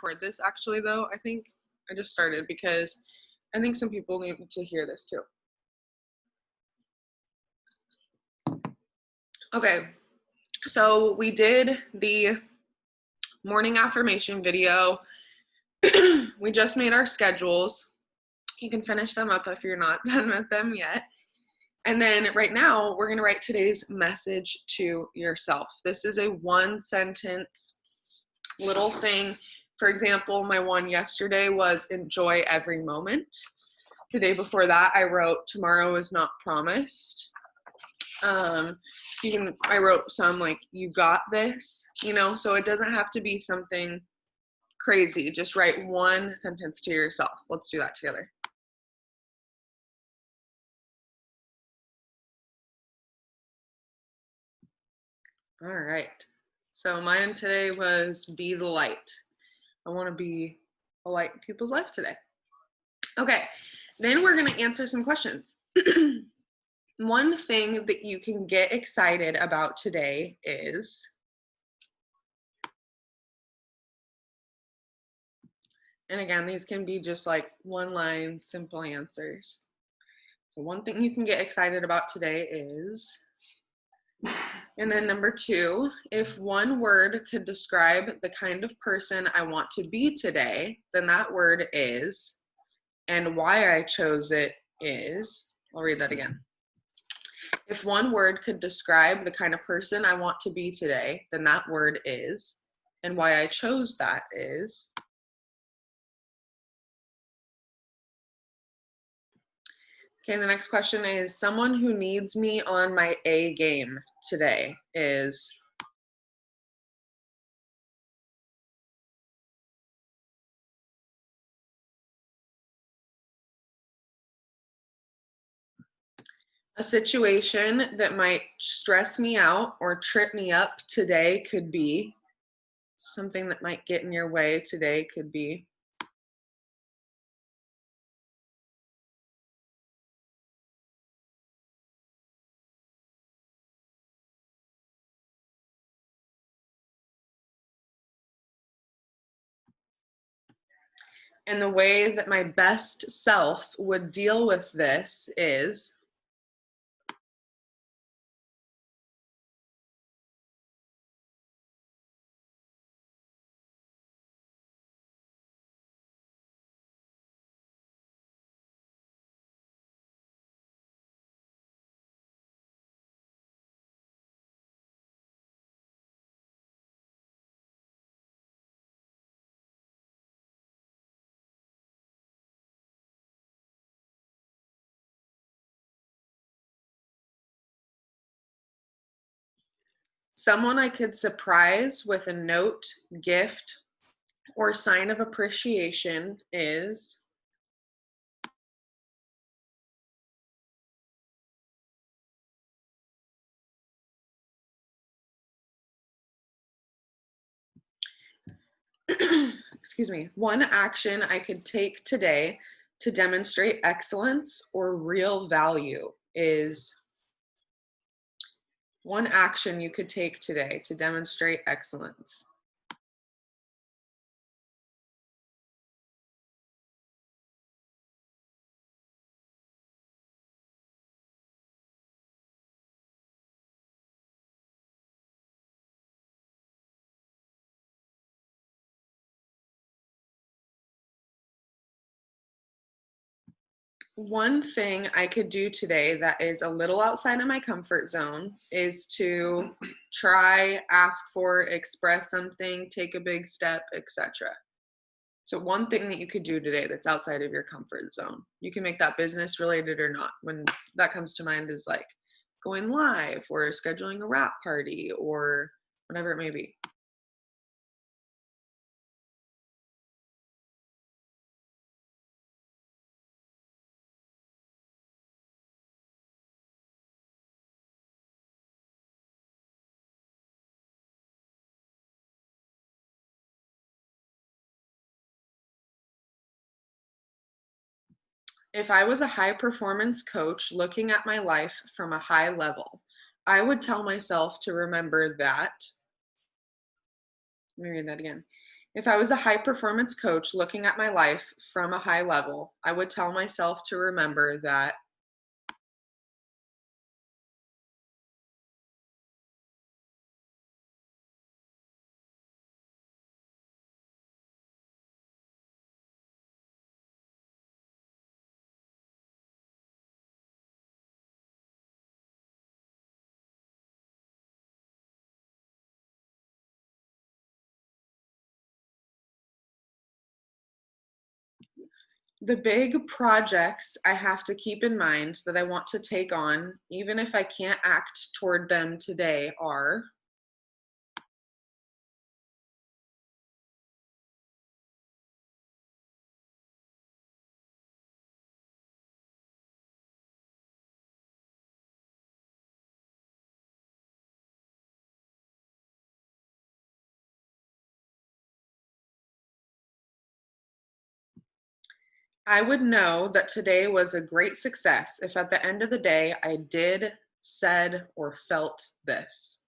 record this actually though. I think I just started because I think some people need to hear this too. Okay, so we did the morning affirmation video. We just made our schedules. You can finish them up if you're not done with them yet. And then right now, we're going to write today's message to yourself. This is a one sentence little thing. For example, my one yesterday was enjoy every moment. The day before that, I wrote tomorrow is not promised. I wrote some like you got this, so it doesn't have to be something crazy. Just write one sentence to yourself. Let's do that together. All right. So mine today was be the light. I want to be a light in people's life today. Okay. Then we're going to answer some questions. One thing that you can get excited about today is, and again, these can be just like one line, simple answers. So one thing you can get excited about today is, and then number two, if one word could describe the kind of person I want to be today, then that word is, and why I chose it is, I'll read that again. If one word could describe the kind of person I want to be today, then that word is, and why I chose that is. Okay, the next question is, someone who needs me on my A game today is. A situation that might stress me out or trip me up today could be. Something that might get in your way today could be. And the way that my best self would deal with this is. Someone I could surprise with a note, gift, or sign of appreciation is. Excuse me. One action I could take today to demonstrate excellence or real value is. One action you could take today to demonstrate excellence. One thing I could do today that is a little outside of my comfort zone is to try, ask for, express something, take a big step, etc. So one thing that you could do today that's outside of your comfort zone. You can make that business related or not. When that comes to mind is like going live or scheduling a wrap party or whatever it may be. If I was a high performance coach looking at my life from a high level, I would tell myself to remember that. Let me read that again. If I was a high performance coach looking at my life from a high level, I would tell myself to remember that the big projects I have to keep in mind that I want to take on, even if I can't act toward them today, are I would know that today was a great success if at the end of the day I did, said, or felt this.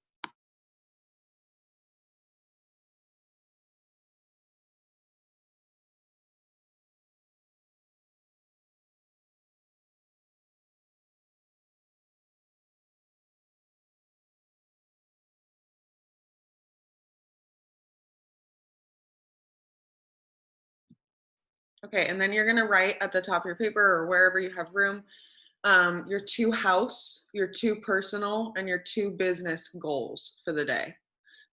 Okay, and then you're gonna write at the top of your paper or wherever you have room your two house, your two personal, and your two business goals for the day.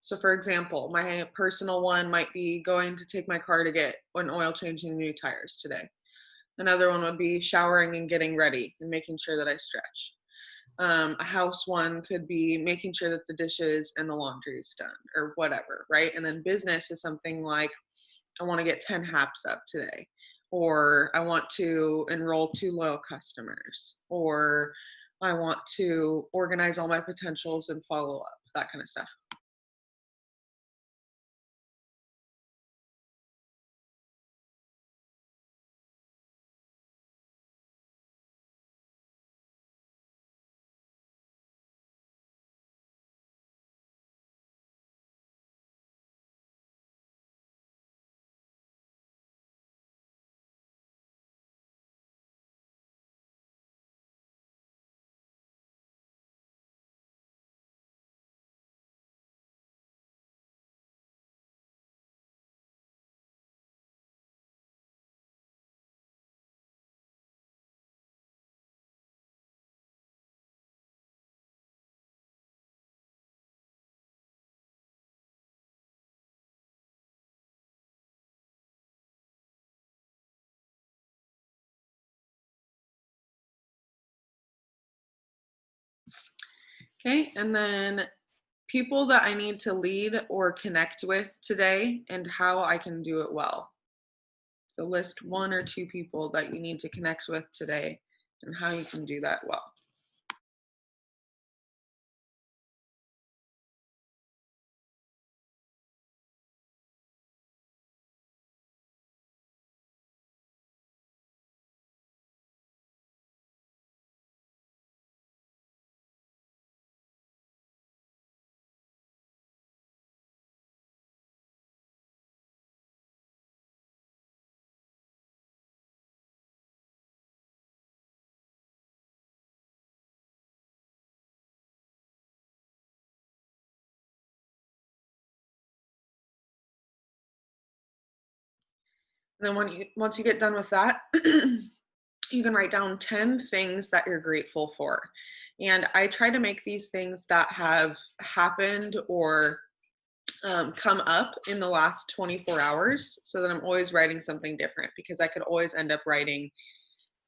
So, for example, my personal one might be going to take my car to get an oil change and new tires today. Another one would be showering and getting ready and making sure that I stretch. A house one could be making sure that the dishes and the laundry is done or whatever, right? And then business is something like I want to get 10 haps up today, or I want to enroll 2 loyal customers, or I want to organize all my potentials and follow up, that kind of stuff. Okay, and then people that I need to lead or connect with today and how I can do it well. So list 1 or 2 people that you need to connect with today and how you can do that well. And then once you get done with that, you can write down 10 things that you're grateful for. And I try to make these things that have happened or come up in the last 24 hours so that I'm always writing something different because I could always end up writing,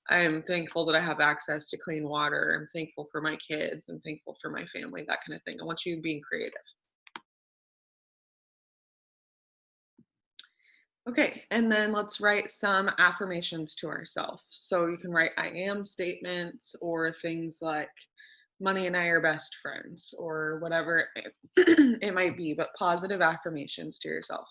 I'm thankful that I have access to clean water. I'm thankful for my kids. I'm thankful for my family, that kind of thing. I want you being creative. Okay, and then let's write some affirmations to ourselves. So you can write I am statements or things like money and I are best friends or whatever it might be, but positive affirmations to yourself.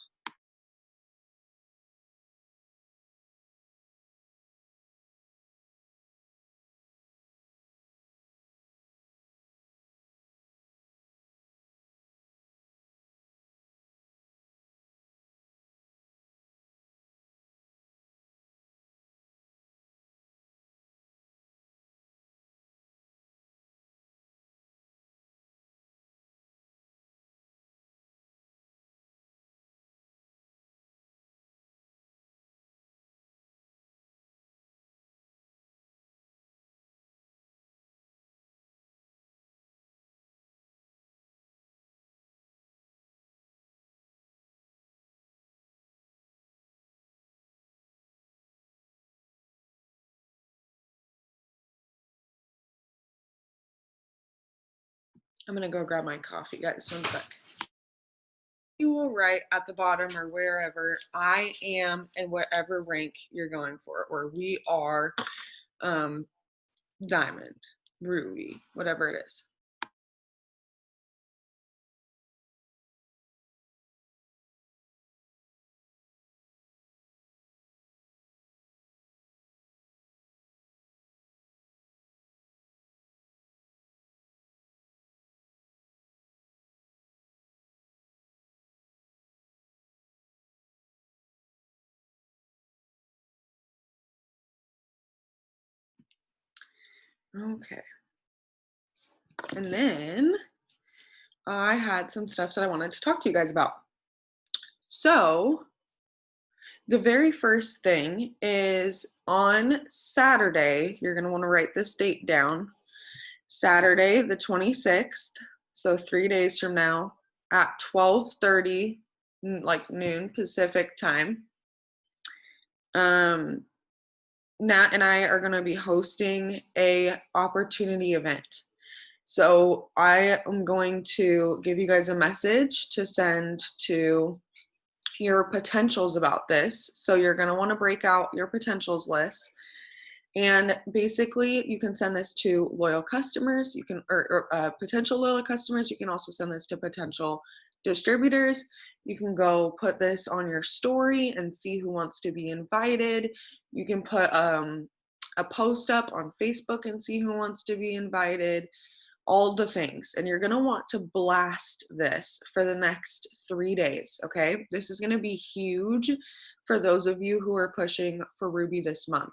I'm gonna go grab my coffee, guys. One sec. You will write at the bottom or wherever I am and whatever rank you're going for, or we are diamond, ruby, whatever it is. Okay. And then I had some stuff that I wanted to talk to you guys about. So the very first thing is on Saturday, you're going to want to write this date down. Saturday, the 26th, so 3 days from now at 12:30, like noon Pacific time. Nat and I are going to be hosting a opportunity event. So I am going to give you guys a message to send to your potentials about this. So you're going to want to break out your potentials list. And basically, you can send this to loyal customers. You can, or potential loyal customers. You can also send this to potential distributors. You can go put this on your story and see who wants to be invited. You can put a post up on Facebook and see who wants to be invited, all the things. And you're going to want to blast this for the next 3 days. Okay. This is going to be huge for those of you who are pushing for Ruby this month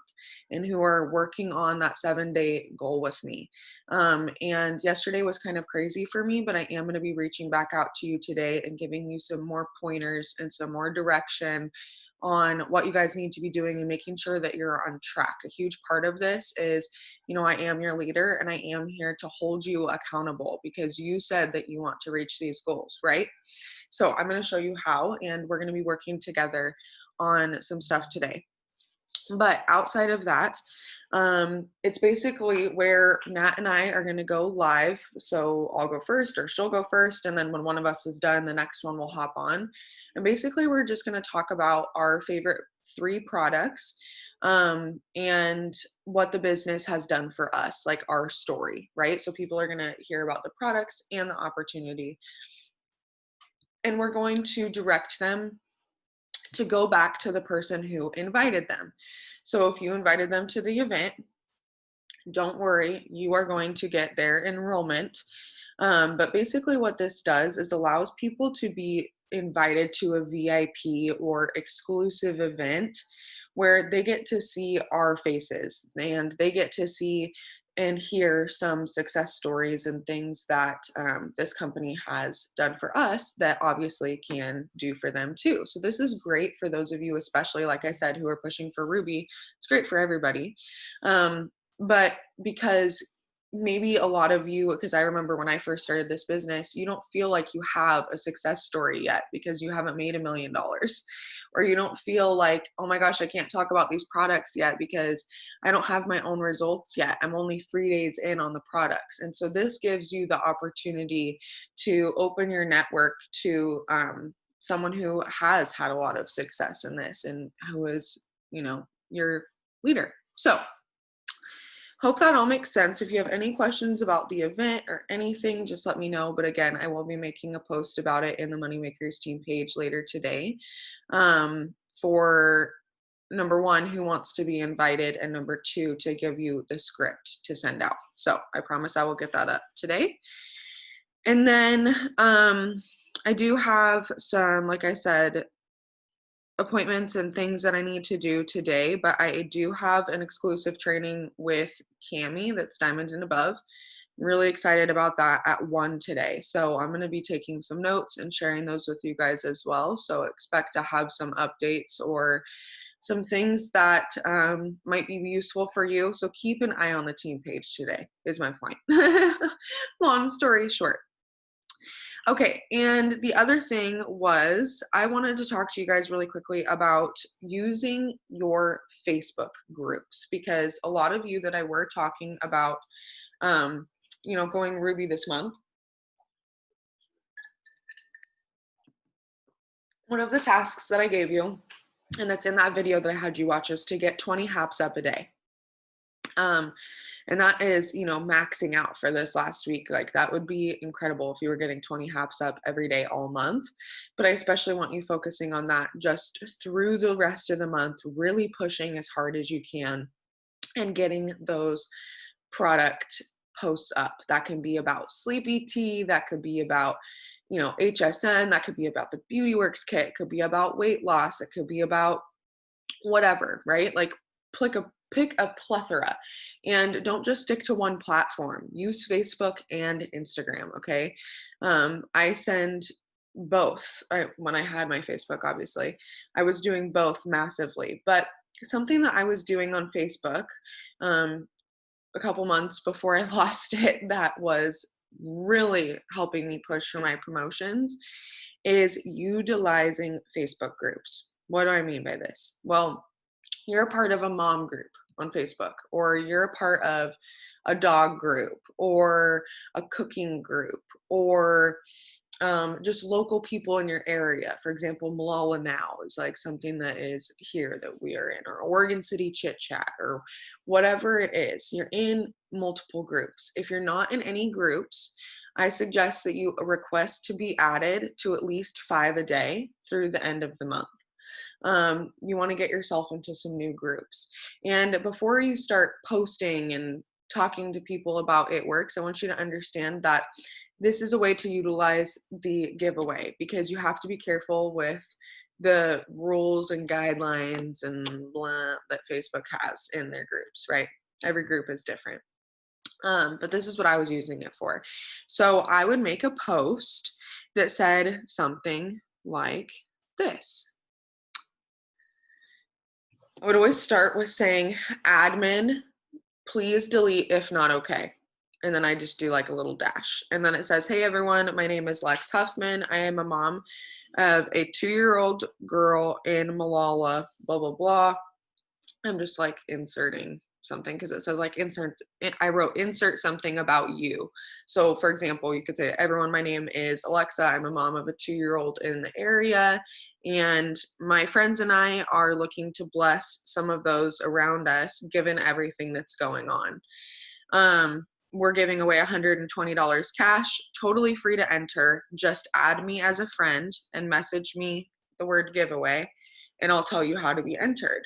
and who are working on that 7-day goal with me. And yesterday was kind of crazy for me, but I am going to be reaching back out to you today and giving you some more pointers and some more direction on what you guys need to be doing and making sure that you're on track. A huge part of this is, I am your leader and I am here to hold you accountable because you said that you want to reach these goals, right? So I'm going to show you how, and we're going to be working together on some stuff today. But outside of that, it's basically where Nat and I are going to go live. So I'll go first or she'll go first. And then when one of us is done, the next one will hop on. And basically, we're just going to talk about our favorite 3 products and what the business has done for us, like our story, right? So people are going to hear about the products and the opportunity. And we're going to direct them to go back to the person who invited them. So if you invited them to the event, don't worry, you are going to get their enrollment. But basically, what this does is allows people to be invited to a VIP or exclusive event where they get to see our faces and they get to see and hear some success stories and things that this company has done for us that obviously can do for them too. So this is great for those of you, especially like I said, who are pushing for Ruby. It's great for everybody. But because maybe a lot of you, because I remember when I first started this business, you don't feel like you have a success story yet because you haven't made $1 million, or you don't feel like, oh my gosh, I can't talk about these products yet because I don't have my own results yet. I'm only 3 days in on the products. And so this gives you the opportunity to open your network to someone who has had a lot of success in this and who is, your leader. So hope that all makes sense. If you have any questions about the event or anything, just let me know. But again, I will be making a post about it in the Moneymakers team page later today for number 1, who wants to be invited, and number 2, to give you the script to send out. So I promise I will get that up today. And then I do have some, like I said, appointments and things that I need to do today, but I do have an exclusive training with Cami that's Diamond and Above. I'm really excited about that at 1 today. So I'm going to be taking some notes and sharing those with you guys as well. So expect to have some updates or some things that might be useful for you. So keep an eye on the team page today is my point. Long story short. Okay, and the other thing was I wanted to talk to you guys really quickly about using your Facebook groups, because a lot of you that I were talking about, going Ruby this month, one of the tasks that I gave you, and that's in that video that I had you watch, is to get 20 haps up a day. And that is, maxing out for this last week. Like, that would be incredible if you were getting 20 haps up every day all month. But I especially want you focusing on that just through the rest of the month, really pushing as hard as you can and getting those product posts up. That can be about Sleepy Tea, that could be about HSN, that could be about the Beauty Works kit, it could be about weight loss, it could be about whatever, right? Like, pick a plethora, and don't just stick to one platform. Use Facebook and Instagram. Okay. I send both. When I had my Facebook, obviously I was doing both massively, but something that I was doing on Facebook a couple months before I lost it, that was really helping me push for my promotions, is utilizing Facebook groups. What do I mean by this? Well, you're a part of a mom group on Facebook, or you're a part of a dog group, or a cooking group, or just local people in your area. For example, Malala Now is like something that is here that we are in, or Oregon City Chit Chat, or whatever it is. You're in multiple groups. If you're not in any groups, I suggest that you request to be added to at least 5 a day through the end of the month. You want to get yourself into some new groups. And before you start posting and talking to people about It Works, I want you to understand that this is a way to utilize the giveaway, because you have to be careful with the rules and guidelines and blah that Facebook has in their groups, right? Every group is different. But this is what I was using it for. So I would make a post that said something like this. I would always start with saying, admin, please delete if not okay. And then I just do like a little dash. And then it says, hey everyone, my name is Lex Huffman. I am a mom of a 2-year-old girl in Malala, blah, blah, blah. I'm just like inserting something because it says like I wrote insert something about you. So for example, you could say, everyone, my name is Alexa. I'm a mom of a 2-year-old in the area, and my friends and I are looking to bless some of those around us given everything that's going on. We're giving away $120 cash, totally free to enter. Just add me as a friend and message me the word giveaway, and I'll tell you how to be entered.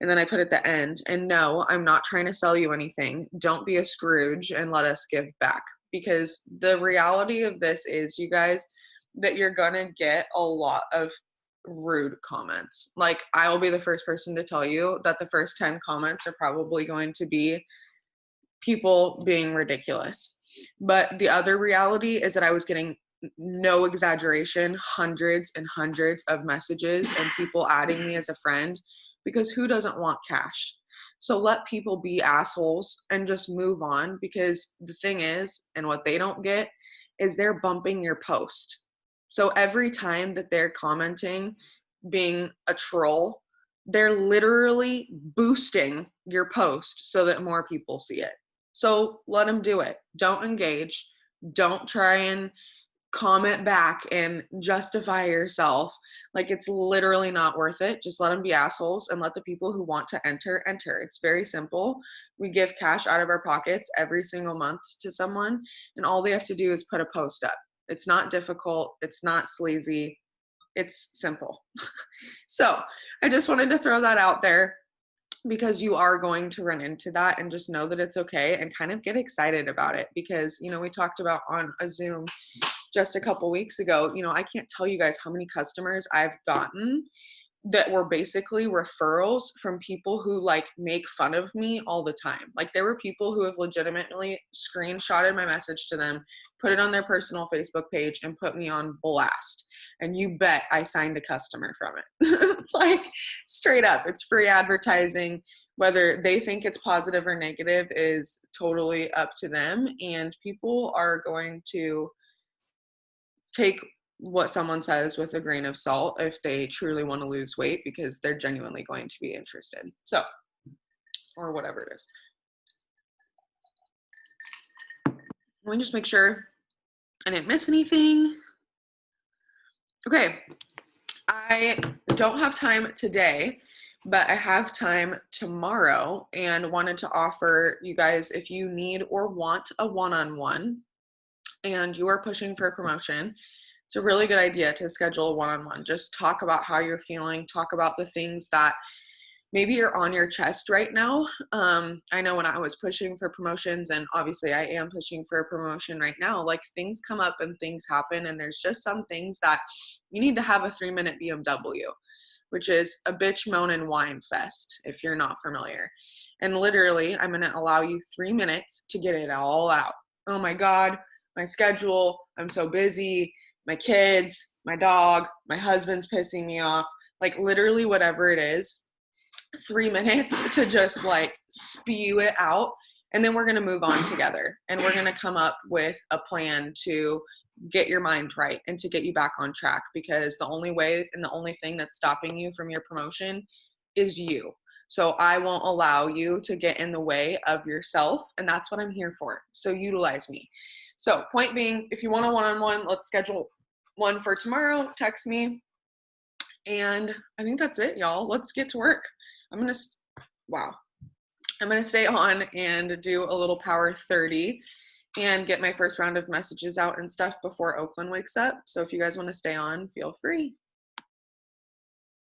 And then I put at the end, and no, I'm not trying to sell you anything. Don't be a Scrooge and let us give back. Because the reality of this is, you guys, that you're going to get a lot of rude comments. Like, I will be the first person to tell you that the first 10 comments are probably going to be people being ridiculous. But the other reality is that I was getting, no exaggeration, hundreds and hundreds of messages and people adding me as a friend, because who doesn't want cash? So let people be assholes and just move on, because the thing is, and what they don't get, is they're bumping your post. So every time that they're commenting, being a troll, they're literally boosting your post so that more people see it. So let them do it. Don't engage. Don't try and comment back and justify yourself. Like, it's literally not worth it. Just let them be assholes and let the people who want to enter. It's very simple. We give cash out of our pockets every single month to someone, and all they have to do is put a post up. It's not difficult. It's not sleazy. It's simple. So I just wanted to throw that out there, because you are going to run into that, and just know that it's okay and kind of get excited about it. Because, we talked about on a Zoom just a couple weeks ago, I can't tell you guys how many customers I've gotten that were basically referrals from people who like make fun of me all the time. Like, there were people who have legitimately screenshotted my message to them, put it on their personal Facebook page, and put me on blast. And you bet I signed a customer from it. Like, straight up, it's free advertising. Whether they think it's positive or negative is totally up to them. And people are going to take what someone says with a grain of salt if they truly want to lose weight, because they're genuinely going to be interested. So, or whatever it is. Let me just make sure I didn't miss anything. Okay. I don't have time today, but I have time tomorrow and wanted to offer you guys, if you need or want a one-on-one and you are pushing for a promotion, it's a really good idea to schedule a one-on-one. Just talk about how you're feeling, talk about the things that maybe you're on your chest right now. I know when I was pushing for promotions, and obviously I am pushing for a promotion right now, like things come up and things happen, and there's just some things that you need to have a 3-minute BMW, which is a bitch, moan, and whine fest, if you're not familiar. And literally, I'm going to allow you 3 minutes to get it all out. Oh my God, my schedule, I'm so busy, my kids, my dog, my husband's pissing me off, like literally whatever it is. 3 minutes to just like spew it out, and then we're going to move on together, and we're going to come up with a plan to get your mind right and to get you back on track, because the only way and the only thing that's stopping you from your promotion is you. So I won't allow you to get in the way of yourself, and that's what I'm here for. So utilize me. So point being, if you want a one-on-one, let's schedule one for tomorrow. Text me. And I think that's it, y'all. Let's get to work. I'm going to stay on and do a little power 30 and get my first round of messages out and stuff before Oakland wakes up. So if you guys want to stay on, feel free.